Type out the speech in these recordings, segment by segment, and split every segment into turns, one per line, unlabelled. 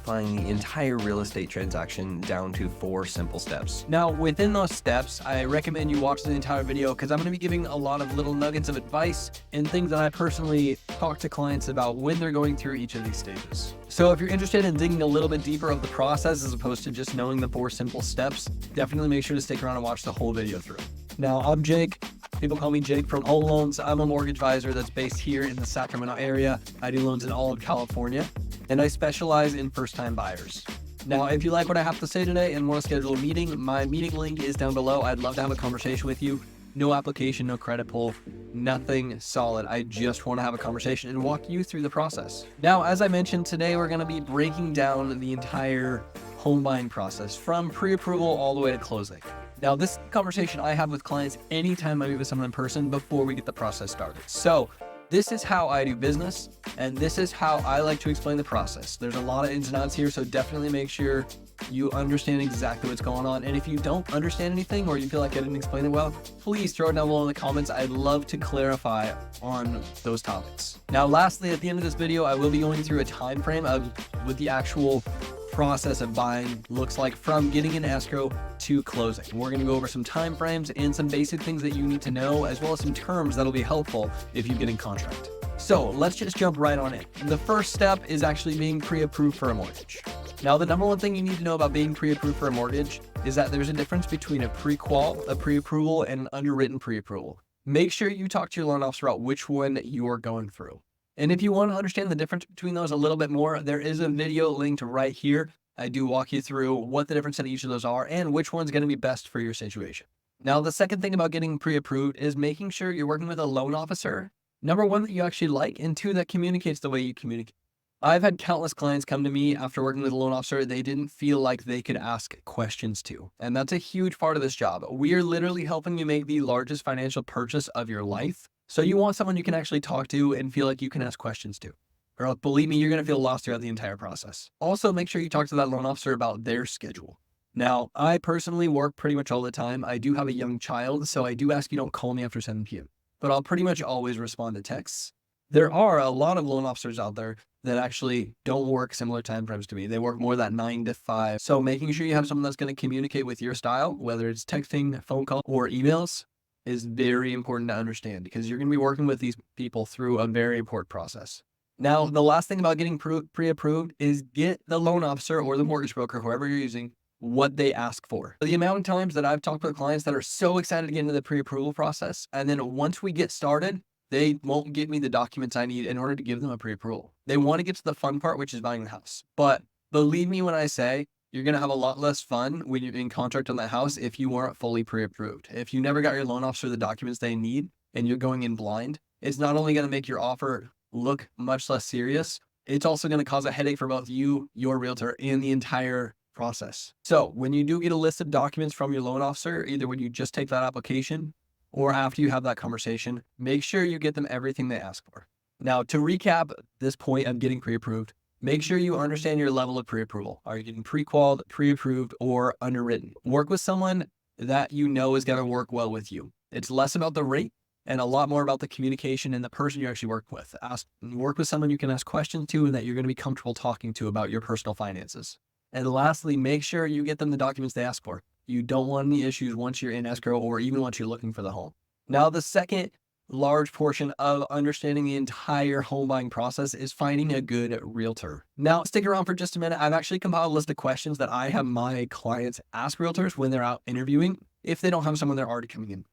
simplifying the entire real estate transaction down to 4 simple steps. Now, within those steps, I recommend you watch the entire video because I'm going to be giving a lot of little nuggets of advice and things that I personally talk to clients about when they're going through each of these stages. So if you're interested in digging a little bit deeper of the process as opposed to just knowing the 4 simple steps, definitely make sure to stick around and watch the whole video through. Now, I'm Jake. People call me Jake from Home Loans. I'm a mortgage advisor that's based here in the Sacramento area. I do loans in all of California, and I specialize in first-time buyers. Now, if you like what I have to say today and want to schedule a meeting, my meeting link is down below. I'd love to have a conversation with you. No application, no credit pull, nothing solid. I just want to have a conversation and walk you through the process. Now, as I mentioned, today we're going to be breaking down the entire home buying process from pre-approval all the way to closing. Now, this conversation I have with clients anytime I meet with someone in person before we get the process started. So this is how I do business, and this is how I like to explain the process. There's a lot of ins and outs here, so definitely make sure you understand exactly what's going on. And if you don't understand anything or you feel like I didn't explain it well, please throw it down below in the comments. I'd love to clarify on those topics. Now, lastly, at the end of this video, I will be going through a time frame of what the actual process of buying looks like from getting an escrow to closing. We're going to go over some time frames and some basic things that you need to know, as well as some terms that'll be helpful if you get in contract. So let's just jump right on in. The first step is actually being pre-approved for a mortgage. Now, the number one thing you need to know about being pre-approved for a mortgage is that there's a difference between a pre-qual, a pre-approval, and an underwritten pre-approval. Make sure you talk to your loan officer about which one you're going through. And if you want to understand the difference between those a little bit more, there is a video linked right here. I do walk you through what the difference in each of those are and which one's going to be best for your situation. Now, the second thing about getting pre-approved is making sure you're working with a loan officer. Number one, that you actually like, and two, that communicates the way you communicate. I've had countless clients come to me after working with a loan officer they didn't feel like they could ask questions to. And that's a huge part of this job. We are literally helping you make the largest financial purchase of your life. So you want someone you can actually talk to and feel like you can ask questions to. Or believe me, you're going to feel lost throughout the entire process. Also, make sure you talk to that loan officer about their schedule. Now, I personally work pretty much all the time. I do have a young child, so I do ask you don't call me after 7 p.m. But I'll pretty much always respond to texts. There are a lot of loan officers out there that actually don't work similar time frames to me. They work more that 9 to 5. So making sure you have someone that's going to communicate with your style, whether it's texting, phone call, or emails, is very important to understand because you're going to be working with these people through a very important process. Now, the last thing about getting pre-approved is get the loan officer or the mortgage broker, whoever you're using, what they ask for. The amount of times that I've talked with clients that are so excited to get into the pre-approval process, and then once we get started, they won't give me the documents I need in order to give them a pre-approval. They want to get to the fun part, which is buying the house. But believe me when I say, you're going to have a lot less fun when you're in contract on that house if you weren't fully pre-approved. If you never got your loan officer the documents they need and you're going in blind, it's not only going to make your offer look much less serious, it's also going to cause a headache for both you, your realtor, and the entire process. So when you do get a list of documents from your loan officer, either when you just take that application or after you have that conversation, make sure you get them everything they ask for. Now, to recap this point of getting pre-approved, make sure you understand your level of pre-approval. Are you getting pre-qualified, pre-approved, or underwritten? Work with someone that you know is going to work well with you. It's less about the rate and a lot more about the communication and the person you actually work with. Work with someone you can ask questions to and that you're going to be comfortable talking to about your personal finances. And lastly, make sure you get them the documents they ask for. You don't want any issues once you're in escrow or even once you're looking for the home. Now, the second large portion of understanding the entire home buying process is finding a good realtor. Now, stick around for just a minute. I've actually compiled a list of questions that I have my clients ask realtors when they're out interviewing if they don't have someone they're already coming in.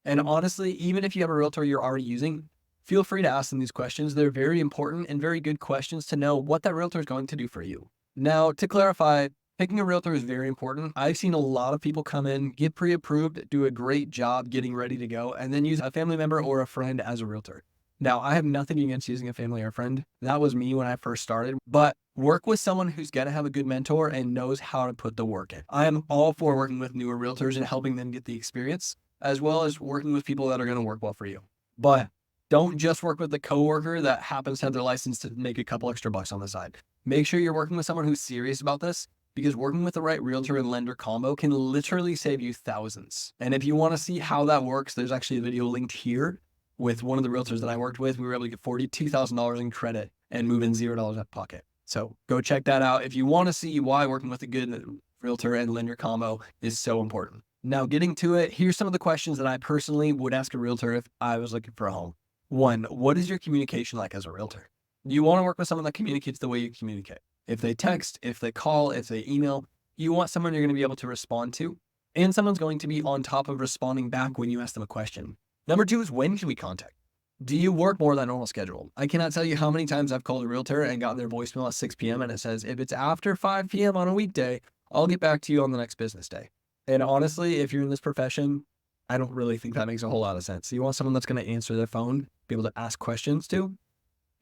And honestly, even if you have a realtor you're already using, feel free to ask them these questions. They're very important and very good questions to know what that realtor is going to do for you. Now, to clarify, picking a realtor is very important. I've seen a lot of people come in, get pre-approved, do a great job getting ready to go, and then use a family member or a friend as a realtor. Now, I have nothing against using a family or a friend. That was me when I first started, but work with someone who's going to have a good mentor and knows how to put the work in. I am all for working with newer realtors and helping them get the experience, as well as working with people that are going to work well for you. But don't just work with the coworker that happens to have their license to make a couple extra bucks on the side. Make sure you're working with someone who's serious about this, because working with the right realtor and lender combo can literally save you thousands. And if you want to see how that works, there's actually a video linked here with one of the realtors that I worked with. We were able to get $42,000 in credit and move in $0 out of pocket. So go check that out if you want to see why working with a good realtor and lender combo is so important. Now, getting to it, here's some of the questions that I personally would ask a realtor if I was looking for a home. One, what is your communication like as a realtor? You want to work with someone that communicates the way you communicate. If they text, if they call, if they email, you want someone you're going to be able to respond to, and someone's going to be on top of responding back when you ask them a question. Number two is, when can we contact? Do you work more than normal schedule? I cannot tell you how many times I've called a realtor and gotten their voicemail at 6 p.m. and it says, if it's after 5 p.m. on a weekday, I'll get back to you on the next business day. And honestly, if you're in this profession, I don't really think that makes a whole lot of sense. You want someone that's going to answer their phone, be able to ask questions to,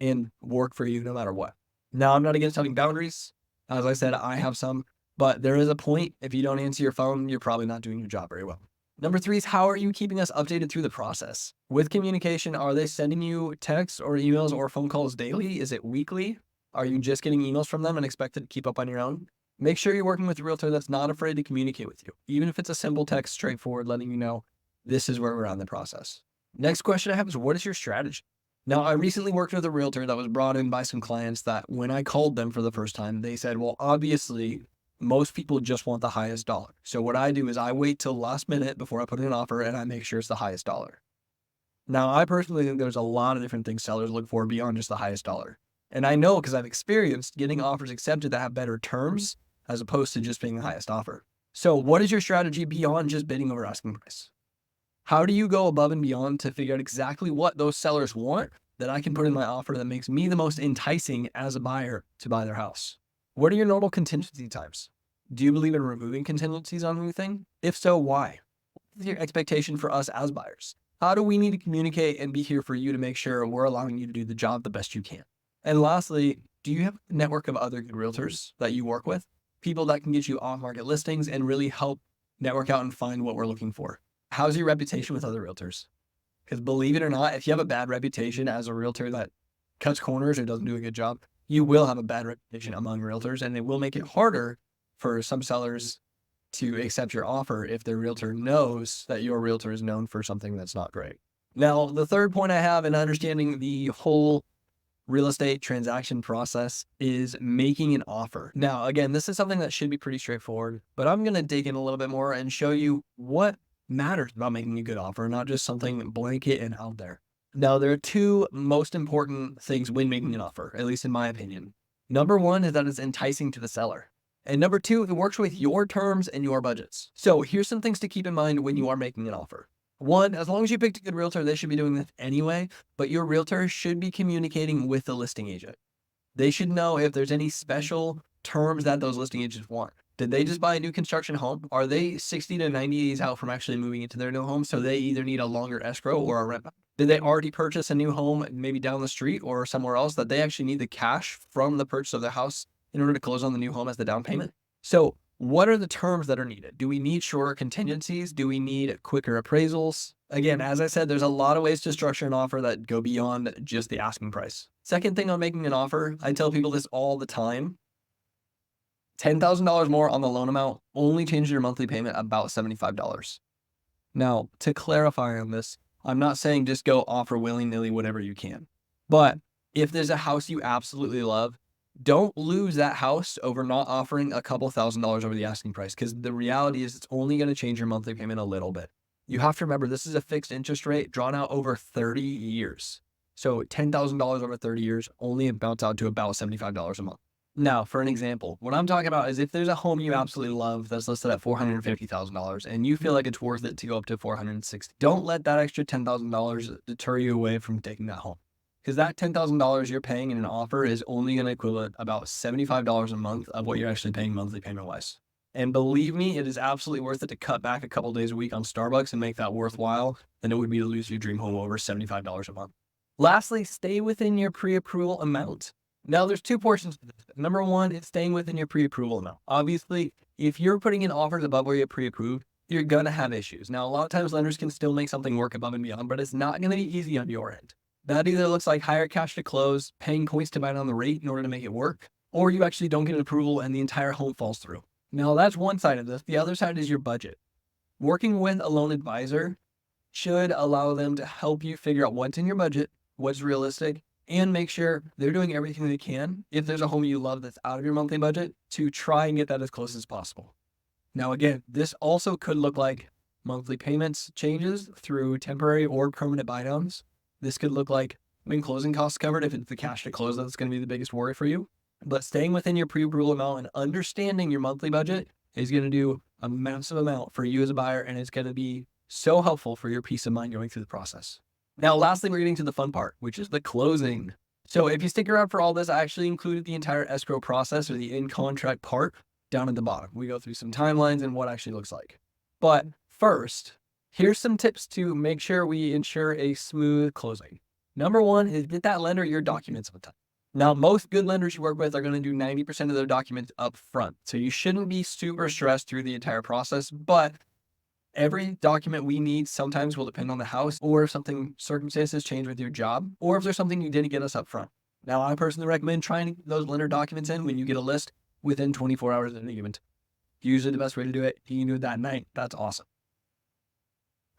and work for you no matter what. Now, I'm not against having boundaries. As I said, I have some, but there is a point. If you don't answer your phone, you're probably not doing your job very well. Number three is, how are you keeping us updated through the process? With communication, are they sending you texts or emails or phone calls daily? Is it weekly? Are you just getting emails from them and expected to keep up on your own? Make sure you're working with a realtor that's not afraid to communicate with you, even if it's a simple text, straightforward, letting you know this is where we're at in the process. Next question I have is, what is your strategy? Now, I recently worked with a realtor that was brought in by some clients that when I called them for the first time, they said, well, obviously, most people just want the highest dollar. So what I do is I wait till last minute before I put in an offer and I make sure it's the highest dollar. Now, I personally think there's a lot of different things sellers look for beyond just the highest dollar. And I know because I've experienced getting offers accepted that have better terms as opposed to just being the highest offer. So what is your strategy beyond just bidding over asking price? How do you go above and beyond to figure out exactly what those sellers want that I can put in my offer that makes me the most enticing as a buyer to buy their house? What are your normal contingency times? Do you believe in removing contingencies on anything? If so, why? What is your expectation for us as buyers? How do we need to communicate and be here for you to make sure we're allowing you to do the job the best you can? And lastly, do you have a network of other good realtors that you work with? People that can get you off-market listings and really help network out and find what we're looking for. How's your reputation with other realtors? Because believe it or not, if you have a bad reputation as a realtor that cuts corners or doesn't do a good job, you will have a bad reputation among realtors, and it will make it harder for some sellers to accept your offer if their realtor knows that your realtor is known for something that's not great. Now, the third point I have in understanding the whole real estate transaction process is making an offer. Now, again, this is something that should be pretty straightforward, but I'm going to dig in a little bit more and show you what matters about making a good offer, not just something blanket and out there. Now, there are two most important things when making an offer, at least in my opinion. Number one is that it's enticing to the seller. And number two, it works with your terms and your budgets. So here's some things to keep in mind when you are making an offer. One, as long as you picked a good realtor, they should be doing this anyway, but your realtor should be communicating with the listing agent. They should know if there's any special terms that those listing agents want. Did they just buy a new construction home? Are they 60 to 90 days out from actually moving into their new home? So they either need a longer escrow or a rent back. Did they already purchase a new home, maybe down the street or somewhere else, that they actually need the cash from the purchase of the house in order to close on the new home as the down payment? So what are the terms that are needed? Do we need shorter contingencies? Do we need quicker appraisals? Again, as I said, there's a lot of ways to structure an offer that go beyond just the asking price. Second thing on making an offer, I tell people this all the time. $10,000 more on the loan amount only changes your monthly payment about $75. Now, to clarify on this, I'm not saying just go offer willy-nilly whatever you can. But if there's a house you absolutely love, don't lose that house over not offering a couple $1,000s over the asking price, because the reality is it's only going to change your monthly payment a little bit. You have to remember this is a fixed interest rate drawn out over 30 years. So $10,000 over 30 years only amounts out to about $75 a month. Now, for an example, what I'm talking about is if there's a home you absolutely love that's listed at $450,000 and you feel like it's worth it to go up to $460,000, don't let that extra $10,000 deter you away from taking that home. Because that $10,000 you're paying in an offer is only going to equivalent about $75 a month of what you're actually paying monthly payment wise. And believe me, it is absolutely worth it to cut back a couple days a week on Starbucks and make that worthwhile than it would be to lose your dream home over $75 a month. Lastly, stay within your pre-approval amount. Now, there's two portions to this. Number one is staying within your pre-approval amount. Obviously, if you're putting in offers above where you're pre-approved, you're going to have issues. Now, a lot of times lenders can still make something work above and beyond, but it's not going to be easy on your end. That either looks like higher cash to close, paying points to buy down the rate in order to make it work, or you actually don't get an approval and the entire home falls through. Now, that's one side of this. The other side is your budget. Working with a loan advisor should allow them to help you figure out what's in your budget, what's realistic, and make sure they're doing everything they can, if there's a home you love that's out of your monthly budget, to try and get that as close as possible. Now, again, this also could look like monthly payments changes through temporary or permanent buy downs. This could look like when closing costs covered, if it's the cash to close, that's going to be the biggest worry for you. But staying within your pre-approval amount and understanding your monthly budget is going to do a massive amount for you as a buyer, and it's going to be so helpful for your peace of mind going through the process. Now, lastly, we're getting to the fun part, which is the closing. So if you stick around for all this, I actually included the entire escrow process, or the in-contract part, down at the bottom. We go through some timelines and what actually looks like. But first, here's some tips to make sure we ensure a smooth closing. Number one is get that lender your documents on time. Now, most good lenders you work with are going to do 90% of their documents up front. So you shouldn't be super stressed through the entire process, but every document we need sometimes will depend on the house, or if something circumstances change with your job, or if there's something you didn't get us up front. Now, I personally recommend trying to get those lender documents in when you get a list within 24 hours of an event. Usually the best way to do it, you can do it that night. That's awesome.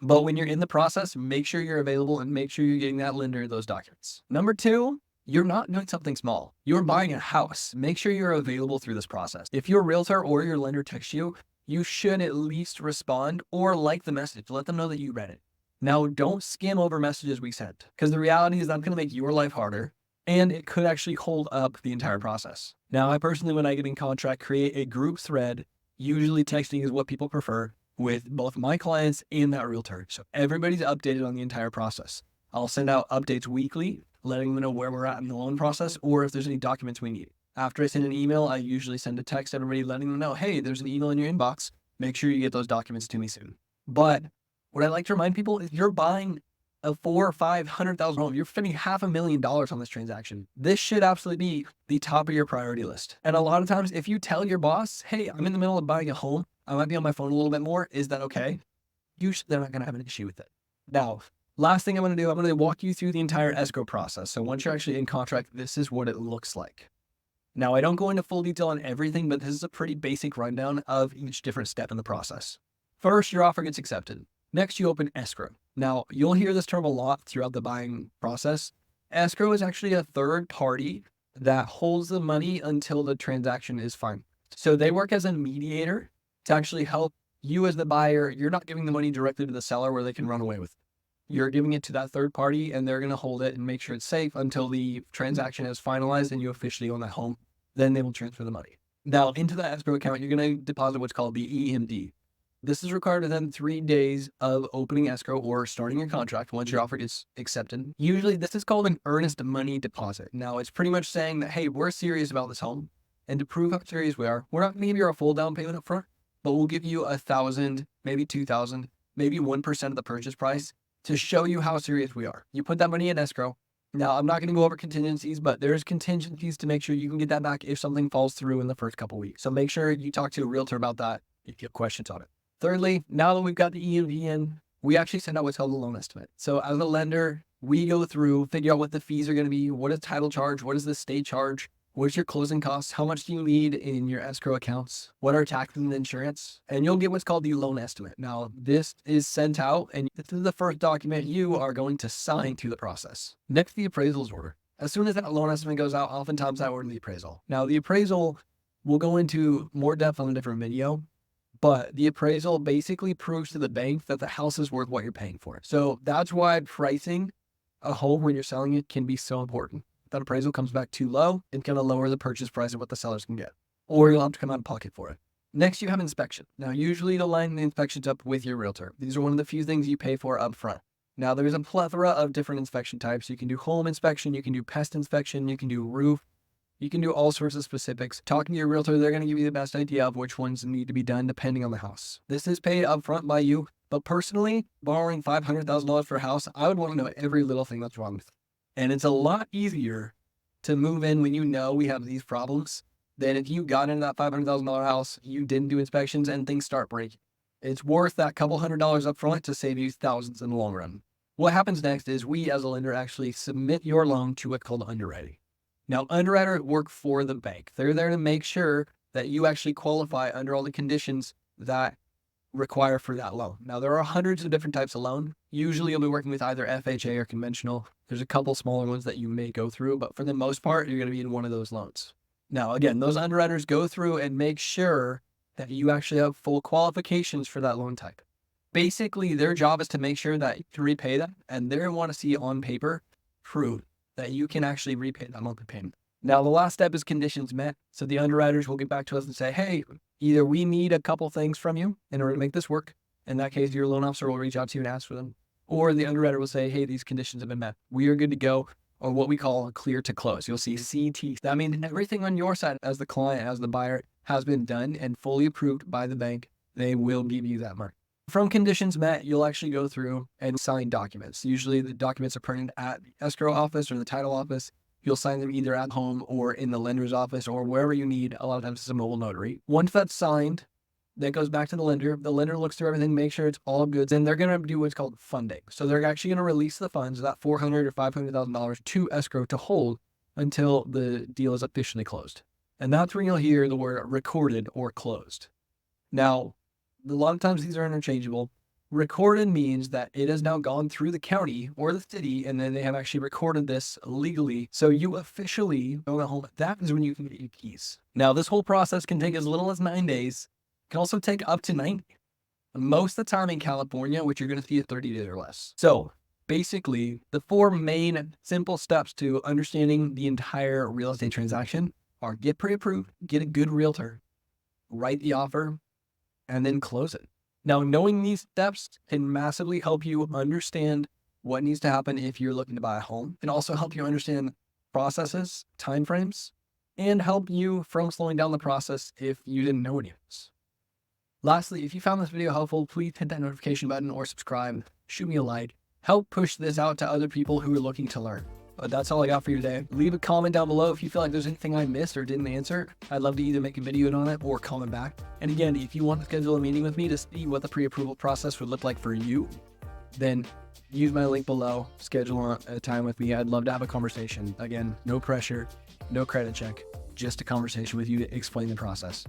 But when you're in the process, make sure you're available and make sure you're getting that lender those documents. Number two, you're not doing something small. You're buying a house. Make sure you're available through this process. If your realtor or your lender texts you, you should at least respond or like the message. Let them know that you read it. Now, don't skim over messages we sent, because the reality is that's going to make your life harder, and it could actually hold up the entire process. Now, I personally, when I get in contract, create a group thread. Usually texting is what people prefer, with both my clients and that realtor. So everybody's updated on the entire process. I'll send out updates weekly, letting them know where we're at in the loan process, or if there's any documents we need. After I send an email, I usually send a text to everybody letting them know, hey, there's an email in your inbox. Make sure you get those documents to me soon. But what I like to remind people is you're buying a $400,000 or $500,000 home. You're spending $500,000 on this transaction. This should absolutely be the top of your priority list. And a lot of times, if you tell your boss, hey, I'm in the middle of buying a home, I might be on my phone a little bit more, is that okay? Usually they're not going to have an issue with it. Now, last thing I'm going to do, I'm going to walk you through the entire escrow process. So once you're actually in contract, this is what it looks like. Now, I don't go into full detail on everything, but this is a pretty basic rundown of each different step in the process. First, your offer gets accepted. Next, you open escrow. Now, you'll hear this term a lot throughout the buying process. Escrow is actually a third party that holds the money until the transaction is final. So they work as a mediator to actually help you as the buyer. You're not giving the money directly to the seller where they can run away with it. You're giving it to that third party, and they're going to hold it and make sure it's safe until the transaction is finalized and you officially own that home. Then they will transfer the money. Now, into that escrow account, you're going to deposit what's called the EMD. This is required within 3 days of opening escrow or starting your contract once your offer gets accepted. Usually, this is called an earnest money deposit. Now, it's pretty much saying that, hey, we're serious about this home. And to prove how serious we are, we're not going to give you a full down payment up front, but we'll give you $1,000, maybe $2,000, maybe 1% of the purchase price to show you how serious we are. You put that money in escrow. Now, I'm not going to go over contingencies, but there's contingencies to make sure you can get that back if something falls through in the first couple weeks. So make sure you talk to a realtor about that if you have questions on it. Thirdly, now that we've got the EMV in, we actually send out what's called a loan estimate. So as a lender, we go through, figure out what the fees are going to be, what is title charge, what is the state charge, what's your closing costs, how much do you need in your escrow accounts, what are taxes and insurance, and you'll get what's called the loan estimate. Now, this is sent out, and this is the first document you are going to sign through the process. Next, the appraisals order. As soon as that loan estimate goes out, oftentimes I order the appraisal. Now, the appraisal, we'll go into more depth on a different video, but the appraisal basically proves to the bank that the house is worth what you're paying for it. So that's why pricing a home when you're selling it can be so important. If that appraisal comes back too low, it's going to lower the purchase price of what the sellers can get, or you'll have to come out of pocket for it. Next, you have inspection. Now, usually you'll line the inspections up with your realtor. These are one of the few things you pay for up front. Now, there's a plethora of different inspection types. You can do home inspection, you can do pest inspection, you can do roof, you can do all sorts of specifics. Talking to your realtor, they're going to give you the best idea of which ones need to be done depending on the house. This is paid up front by you, but personally, borrowing $500,000 for a house, I would want to know every little thing that's wrong with it. And it's a lot easier to move in when you know we have these problems than if you got into that $500,000 house, you didn't do inspections, and things start breaking. It's worth that couple $100 up front to save you thousands in the long run. What happens next is we as a lender actually submit your loan to what's called underwriting. Now, underwriters work for the bank. They're there to make sure that you actually qualify under all the conditions that require for that loan. Now, there are hundreds of different types of loan. Usually you'll be working with either FHA or conventional. There's a couple smaller ones that you may go through, but for the most part, you're going to be in one of those loans. Now, again, those underwriters go through and make sure that you actually have full qualifications for that loan type. Basically, their job is to make sure that you can repay that, and they want to see on paper proof that you can actually repay that monthly payment. Now, the last step is conditions met. So the underwriters will get back to us and say, hey, either we need a couple things from you in order to make this work. In that case, your loan officer will reach out to you and ask for them. Or the underwriter will say, hey, these conditions have been met. We are good to go, or what we call clear to close. You'll see CT. That means everything on your side as the client, as the buyer, has been done and fully approved by the bank. They will give you that money. From conditions met, you'll actually go through and sign documents. Usually the documents are printed at the escrow office or the title office. You'll sign them either at home or in the lender's office or wherever you need. A lot of times it's a mobile notary. Once that's signed, that goes back to the lender. The lender looks through everything, make sure it's all good. Then they're going to do what's called funding. So they're actually going to release the funds, that $400,000 or $500,000 to escrow to hold until the deal is officially closed. And that's when you'll hear the word recorded or closed. Now, a lot of times these are interchangeable. Recorded means that it has now gone through the county or the city, and then they have actually recorded this legally. So you officially own a home. That is when you can get your keys. Now, this whole process can take as little as 9 days. It can also take up to 90. Most of the time in California, which you're going to see at 30 days or less. So basically, the 4 main simple steps to understanding the entire real estate transaction are get pre-approved, get a good realtor, write the offer, and then close it. Now, knowing these steps can massively help you understand what needs to happen if you're looking to buy a home, and also help you understand processes, timeframes, and help you from slowing down the process if you didn't know any of this. Lastly, if you found this video helpful, please hit that notification button or subscribe, shoot me a like, help push this out to other people who are looking to learn. But that's all I got for you today. Leave a comment down below if you feel like there's anything I missed or didn't answer. I'd love to either make a video on it or comment back. And again, if you want to schedule a meeting with me to see what the pre-approval process would look like for you, then use my link below, schedule a time with me. I'd love to have a conversation. Again, no pressure, no credit check, just a conversation with you to explain the process.